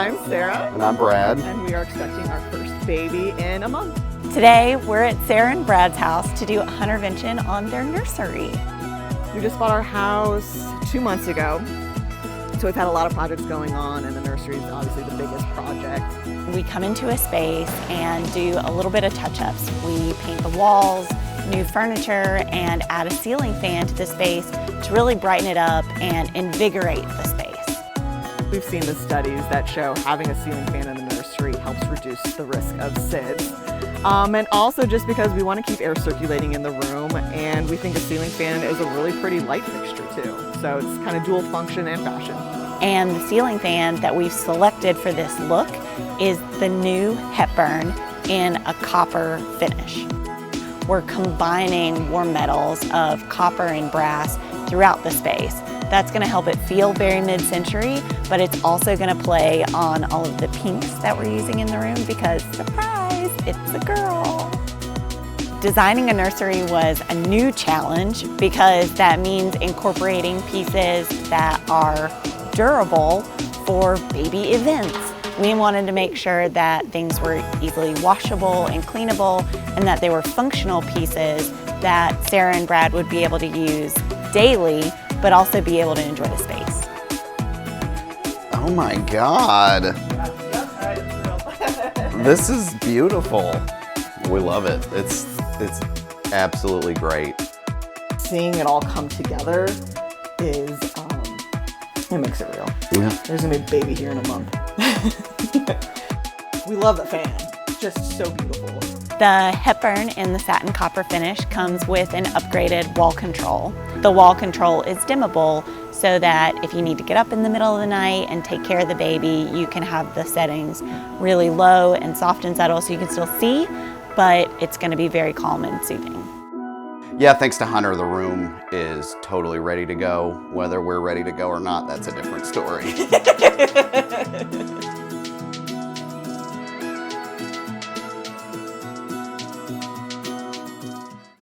I'm Sarah. And I'm Brad. And we are expecting our first baby in a month. Today, we're at Sarah and Brad's house to do a Huntervention on their nursery. We just bought our house 2 months ago. So we've had a lot of projects going on, and the nursery is obviously the biggest project. We come into a space and do a little bit of touch-ups. We paint the walls, new furniture, and add a ceiling fan to the space to really brighten it up and invigorate the space. We've seen the studies that show having a ceiling fan in the nursery helps reduce the risk of SIDS. And also just because we want to keep air circulating in the room, and we think a ceiling fan is a really pretty light fixture too. So it's kind of dual function and fashion. And the ceiling fan that we've selected for this look is the new Hepburn in a copper finish. We're combining warm metals of copper and brass throughout the space. That's going to help it feel very mid-century, but it's also going to play on all of the pinks that we're using in the room because, surprise, it's a girl. Designing a nursery was a new challenge because that means incorporating pieces that are durable for baby events. We wanted to make sure that things were easily washable and cleanable, and that they were functional pieces that Sarah and Brad would be able to use daily, but also be able to enjoy the space. Oh my God. This is beautiful. We love it. It's absolutely great. Seeing it all come together is, it makes it real. Yeah. There's gonna be a baby here in a month. We love the fan, just so beautiful. The Hepburn in the satin copper finish comes with an upgraded wall control. The wall control is dimmable so that if you need to get up in the middle of the night and take care of the baby, you can have the settings really low and soft and subtle so you can still see, but it's going to be very calm and soothing. Yeah, thanks to Hunter, the room is totally ready to go. Whether we're ready to go or not, that's a different story.